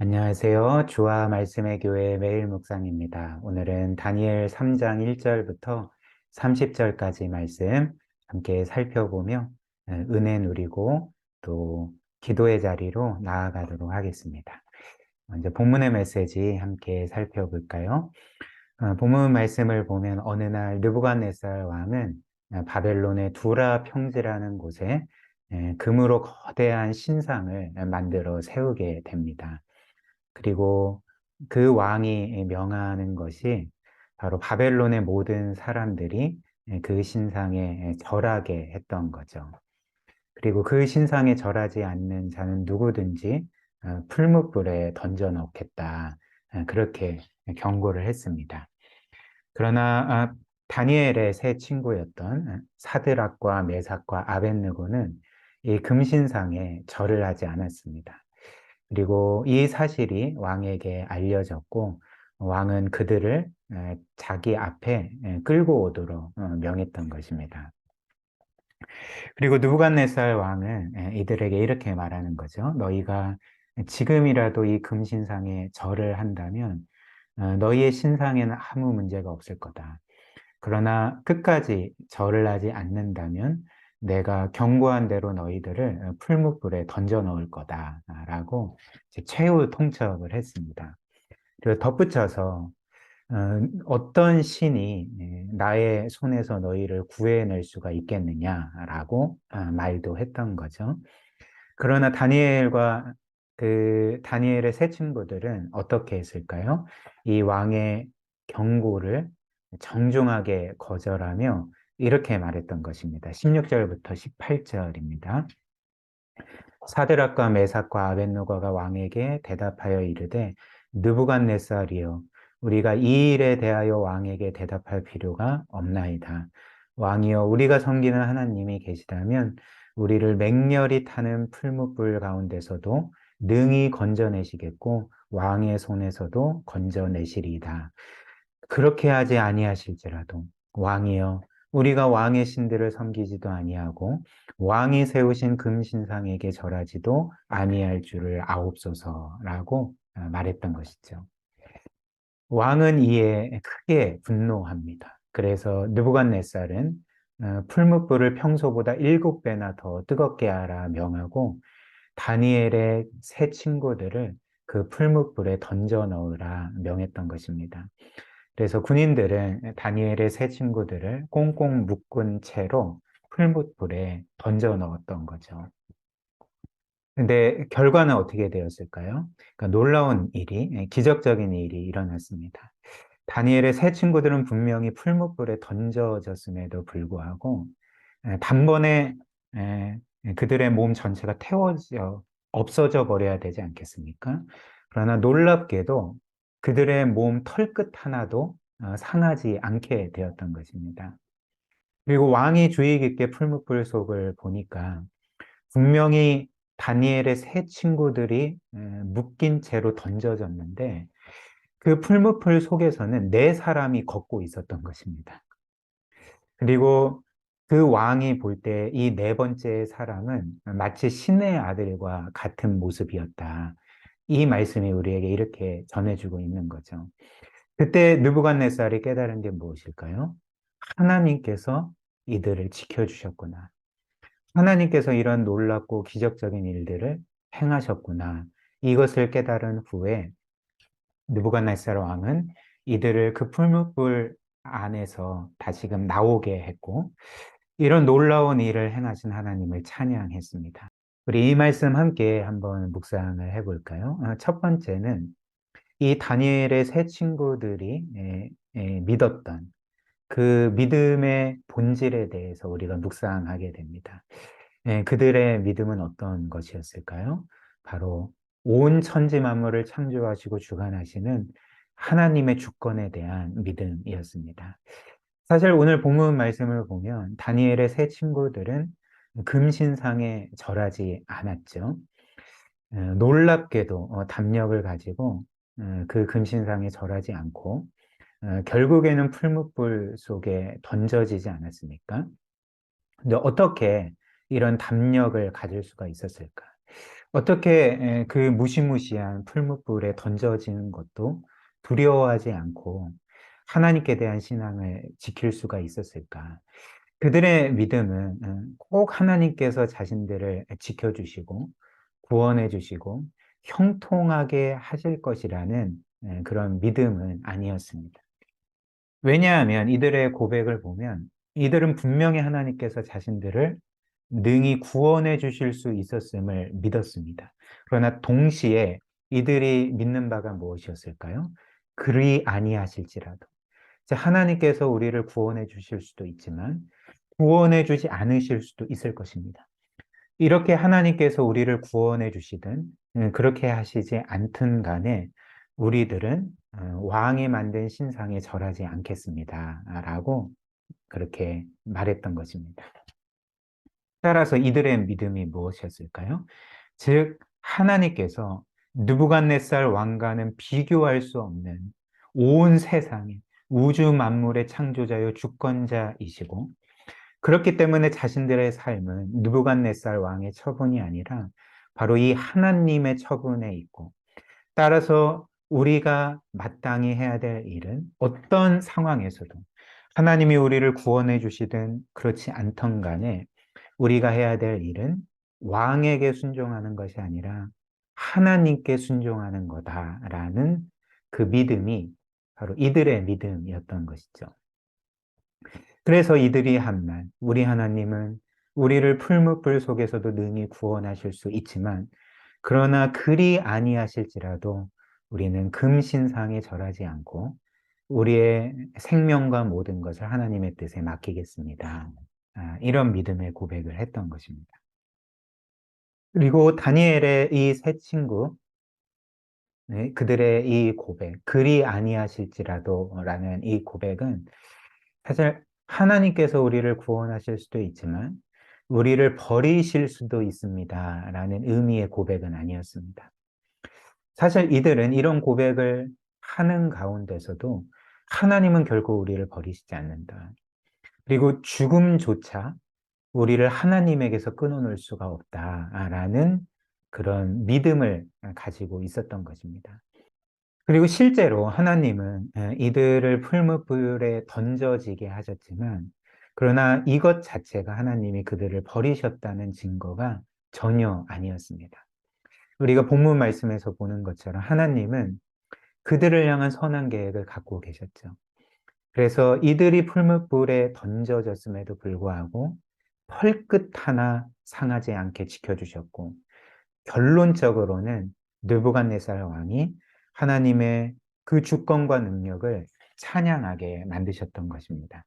안녕하세요. 주와 말씀의 교회 매일 묵상입니다. 오늘은 다니엘 3장 1절부터 30절까지 말씀 함께 살펴보며 은혜 누리고 또 기도의 자리로 나아가도록 하겠습니다. 먼저 본문의 메시지 함께 살펴볼까요? 본문 말씀을 보면 어느 날 느부갓네살 왕은 바벨론의 두라 평지라는 곳에 금으로 거대한 신상을 만들어 세우게 됩니다. 그리고 그 왕이 명하는 것이 바로 바벨론의 모든 사람들이 그 신상에 절하게 했던 거죠. 그리고 그 신상에 절하지 않는 자는 누구든지 풀무불에 던져 넣겠다. 그렇게 경고를 했습니다. 그러나 다니엘의 세 친구였던 사드락과 메삭과 아벳느고는 이 금신상에 절을 하지 않았습니다. 그리고 이 사실이 왕에게 알려졌고 왕은 그들을 자기 앞에 끌고 오도록 명했던 것입니다. 그리고 느부갓네살 왕은 이들에게 이렇게 말하는 거죠. 너희가 지금이라도 이 금신상에 절을 한다면 너희의 신상에는 아무 문제가 없을 거다. 그러나 끝까지 절을 하지 않는다면 내가 경고한 대로 너희들을 풀무불에 던져 넣을 거다라고 최후 통첩을 했습니다. 그리고 덧붙여서 어떤 신이 나의 손에서 너희를 구해낼 수가 있겠느냐라고 말도 했던 거죠. 그러나 다니엘의 세 친구들은 어떻게 했을까요? 이 왕의 경고를 정중하게 거절하며 이렇게 말했던 것입니다. 16절부터 18절입니다. 사드락과 메삭과 아벳노고가 왕에게 대답하여 이르되 느부갓네살이여 우리가 이 일에 대하여 왕에게 대답할 필요가 없나이다. 왕이여 우리가 섬기는 하나님이 계시다면 우리를 맹렬히 타는 풀무불 가운데서도 능히 건져내시겠고 왕의 손에서도 건져내시리이다. 그렇게 하지 아니하실지라도 왕이여 우리가 왕의 신들을 섬기지도 아니하고 왕이 세우신 금신상에게 절하지도 아니할 줄을 아옵소서라고 말했던 것이죠. 왕은 이에 크게 분노합니다. 그래서 느부갓네살은 풀무불을 평소보다 7배나 더 뜨겁게 하라 명하고 다니엘의 세 친구들을 그 풀무불에 던져 넣으라 명했던 것입니다. 그래서 군인들은 다니엘의 세 친구들을 꽁꽁 묶은 채로 풀무불에 던져 넣었던 거죠. 근데 결과는 어떻게 되었을까요? 그러니까 놀라운 일이, 기적적인 일이 일어났습니다. 다니엘의 세 친구들은 분명히 풀무불에 던져졌음에도 불구하고 단번에 그들의 몸 전체가 태워져 없어져 버려야 되지 않겠습니까? 그러나 놀랍게도 그들의 몸 털끝 하나도 상하지 않게 되었던 것입니다. 그리고 왕이 주의 깊게 풀무불 속을 보니까 분명히 다니엘의 세 친구들이 묶인 채로 던져졌는데 그 풀무불 속에서는 네 사람이 걷고 있었던 것입니다. 그리고 그 왕이 볼 때 이 네 번째 사람은 마치 신의 아들과 같은 모습이었다. 이 말씀이 우리에게 이렇게 전해주고 있는 거죠. 그때 느부갓네살이 깨달은 게 무엇일까요? 하나님께서 이들을 지켜주셨구나. 하나님께서 이런 놀랍고 기적적인 일들을 행하셨구나. 이것을 깨달은 후에 느부갓네살 왕은 이들을 그 풀무불 안에서 다시금 나오게 했고 이런 놀라운 일을 행하신 하나님을 찬양했습니다. 우리 이 말씀 함께 한번 묵상을 해볼까요? 첫 번째는 이 다니엘의 세 친구들이 믿었던 그 믿음의 본질에 대해서 우리가 묵상하게 됩니다. 그들의 믿음은 어떤 것이었을까요? 바로 온 천지 만물을 창조하시고 주관하시는 하나님의 주권에 대한 믿음이었습니다. 사실 오늘 본문 말씀을 보면 다니엘의 세 친구들은 금신상에 절하지 않았죠. 놀랍게도 담력을 가지고 그 금신상에 절하지 않고 결국에는 풀무불 속에 던져지지 않았습니까? 근데 어떻게 이런 담력을 가질 수가 있었을까? 어떻게 그 무시무시한 풀무불에 던져지는 것도 두려워하지 않고 하나님께 대한 신앙을 지킬 수가 있었을까? 그들의 믿음은 꼭 하나님께서 자신들을 지켜주시고 구원해 주시고 형통하게 하실 것이라는 그런 믿음은 아니었습니다. 왜냐하면 이들의 고백을 보면 이들은 분명히 하나님께서 자신들을 능히 구원해 주실 수 있었음을 믿었습니다. 그러나 동시에 이들이 믿는 바가 무엇이었을까요? 그리 아니하실지라도. 하나님께서 우리를 구원해 주실 수도 있지만 구원해 주지 않으실 수도 있을 것입니다. 이렇게 하나님께서 우리를 구원해 주시든 그렇게 하시지 않든 간에 우리들은 왕이 만든 신상에 절하지 않겠습니다. 라고 그렇게 말했던 것입니다. 따라서 이들의 믿음이 무엇이었을까요? 즉 하나님께서 느부갓네살 왕과는 비교할 수 없는 온 세상의 우주 만물의 창조자요 주권자이시고 그렇기 때문에 자신들의 삶은 느부갓네살 왕의 처분이 아니라 바로 이 하나님의 처분에 있고 따라서 우리가 마땅히 해야 될 일은 어떤 상황에서도 하나님이 우리를 구원해 주시든 그렇지 않던 간에 우리가 해야 될 일은 왕에게 순종하는 것이 아니라 하나님께 순종하는 거다라는 그 믿음이 바로 이들의 믿음이었던 것이죠. 그래서 이들이 한 말, 우리 하나님은 우리를 풀무불 속에서도 능히 구원하실 수 있지만 그러나 그리 아니하실지라도 우리는 금신상에 절하지 않고 우리의 생명과 모든 것을 하나님의 뜻에 맡기겠습니다. 이런 믿음의 고백을 했던 것입니다. 그리고 다니엘의 이 세 친구, 네, 그들의 이 고백, 그리 아니하실지라도 라는 이 고백은 사실 하나님께서 우리를 구원하실 수도 있지만 우리를 버리실 수도 있습니다. 라는 의미의 고백은 아니었습니다. 사실 이들은 이런 고백을 하는 가운데서도 하나님은 결코 우리를 버리시지 않는다. 그리고 죽음조차 우리를 하나님에게서 끊어놓을 수가 없다라는 그런 믿음을 가지고 있었던 것입니다. 그리고 실제로 하나님은 이들을 풀무불에 던져지게 하셨지만 그러나 이것 자체가 하나님이 그들을 버리셨다는 증거가 전혀 아니었습니다. 우리가 본문 말씀에서 보는 것처럼 하나님은 그들을 향한 선한 계획을 갖고 계셨죠. 그래서 이들이 풀무불에 던져졌음에도 불구하고 펄끝 하나 상하지 않게 지켜주셨고 결론적으로는 느부갓네살 왕이 하나님의 그 주권과 능력을 찬양하게 만드셨던 것입니다.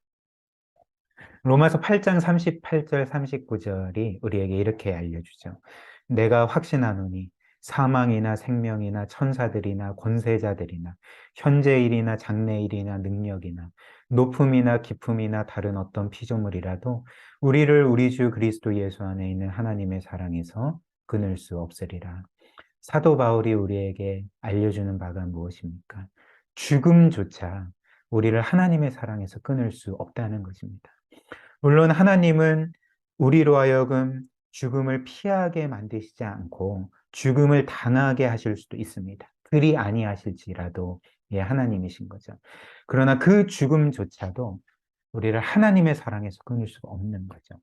로마서 8장 38절 39절이 우리에게 이렇게 알려주죠. 내가 확신하노니 사망이나 생명이나 천사들이나 권세자들이나 현재일이나 장래일이나 능력이나 높음이나 깊음이나 다른 어떤 피조물이라도 우리를 우리 주 그리스도 예수 안에 있는 하나님의 사랑에서 끊을 수 없으리라. 사도 바울이 우리에게 알려주는 바가 무엇입니까? 죽음조차 우리를 하나님의 사랑에서 끊을 수 없다는 것입니다. 물론 하나님은 우리로 하여금 죽음을 피하게 만드시지 않고 죽음을 당하게 하실 수도 있습니다. 그리 아니하실지라도 예, 하나님이신 거죠. 그러나 그 죽음조차도 우리를 하나님의 사랑에서 끊을 수가 없는 거죠.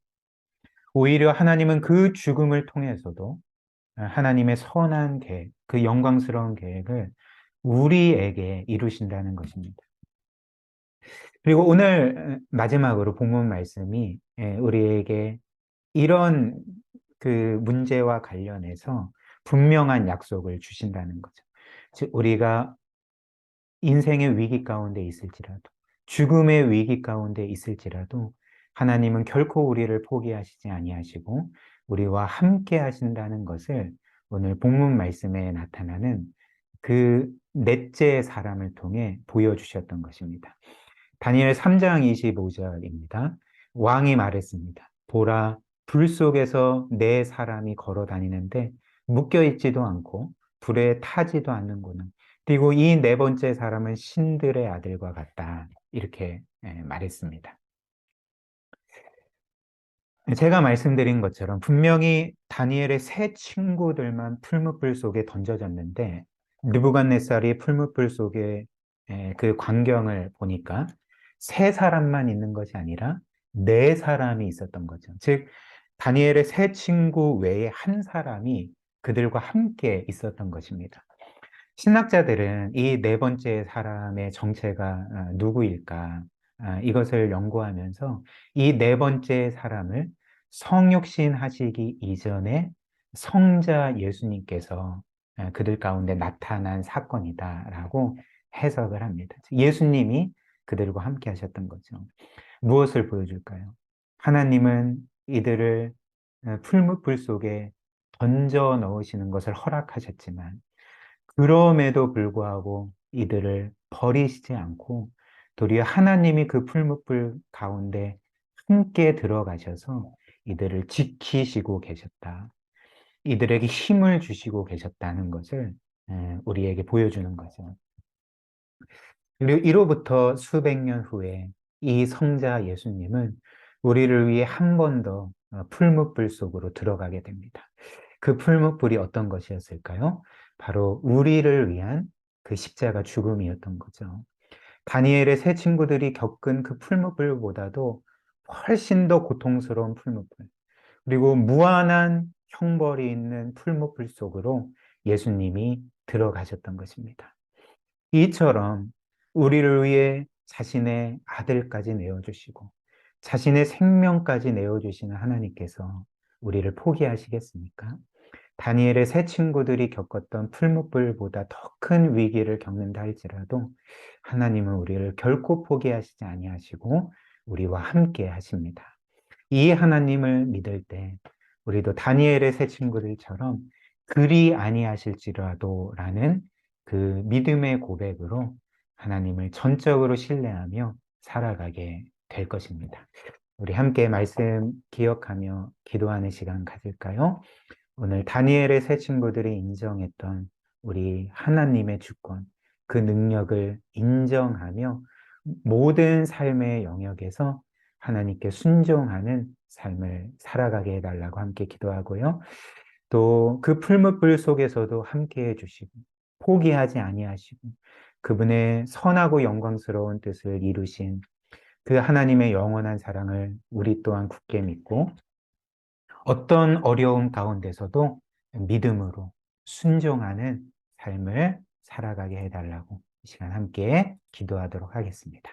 오히려 하나님은 그 죽음을 통해서도 하나님의 선한 계획, 그 영광스러운 계획을 우리에게 이루신다는 것입니다. 그리고 오늘 마지막으로 본문 말씀이 우리에게 이런 그 문제와 관련해서 분명한 약속을 주신다는 거죠. 즉, 우리가 인생의 위기 가운데 있을지라도, 죽음의 위기 가운데 있을지라도, 하나님은 결코 우리를 포기하시지 아니하시고, 우리와 함께 하신다는 것을 오늘 본문 말씀에 나타나는 그 넷째 사람을 통해 보여주셨던 것입니다. 다니엘 3장 25절입니다. 왕이 말했습니다. 보라, 불 속에서 네 사람이 걸어 다니는데 묶여 있지도 않고 불에 타지도 않는구나. 그리고 이 네 번째 사람은 신들의 아들과 같다. 이렇게 말했습니다. 제가 말씀드린 것처럼 분명히 다니엘의 세 친구들만 풀무불 속에 던져졌는데 느부갓네살이 풀무불 속에 그 광경을 보니까 세 사람만 있는 것이 아니라 네 사람이 있었던 거죠. 즉 다니엘의 세 친구 외에 한 사람이 그들과 함께 있었던 것입니다. 신학자들은 이 네 번째 사람의 정체가 누구일까? 이것을 연구하면서 이 네 번째 사람을 성육신 하시기 이전에 성자 예수님께서 그들 가운데 나타난 사건이다라고 해석을 합니다. 예수님이 그들과 함께 하셨던 거죠. 무엇을 보여줄까요? 하나님은 이들을 풀무불 속에 던져 넣으시는 것을 허락하셨지만 그럼에도 불구하고 이들을 버리시지 않고 도리어 하나님이 그 풀무불 가운데 함께 들어가셔서 이들을 지키시고 계셨다. 이들에게 힘을 주시고 계셨다는 것을 우리에게 보여주는 거죠. 그리고 이로부터 수백 년 후에 이 성자 예수님은 우리를 위해 한 번 더 풀무불 속으로 들어가게 됩니다. 그 풀무불이 어떤 것이었을까요? 바로 우리를 위한 그 십자가 죽음이었던 거죠. 다니엘의 세 친구들이 겪은 그 풀무불보다도 훨씬 더 고통스러운 풀무불, 그리고 무한한 형벌이 있는 풀무불 속으로 예수님이 들어가셨던 것입니다. 이처럼 우리를 위해 자신의 아들까지 내어주시고 자신의 생명까지 내어주시는 하나님께서 우리를 포기하시겠습니까? 다니엘의 세 친구들이 겪었던 풀무불보다 더 큰 위기를 겪는다 할지라도 하나님은 우리를 결코 포기하시지 아니하시고 우리와 함께 하십니다. 이 하나님을 믿을 때 우리도 다니엘의 세 친구들처럼 그리 아니하실지라도라는 그 믿음의 고백으로 하나님을 전적으로 신뢰하며 살아가게 될 것입니다. 우리 함께 말씀 기억하며 기도하는 시간 가질까요? 오늘 다니엘의 세 친구들이 인정했던 우리 하나님의 주권, 그 능력을 인정하며 모든 삶의 영역에서 하나님께 순종하는 삶을 살아가게 해달라고 함께 기도하고요. 또 그 풀무불 속에서도 함께 해주시고 포기하지 아니하시고 그분의 선하고 영광스러운 뜻을 이루신 그 하나님의 영원한 사랑을 우리 또한 굳게 믿고 어떤 어려움 가운데서도 믿음으로 순종하는 삶을 살아가게 해달라고 이 시간 함께 기도하도록 하겠습니다.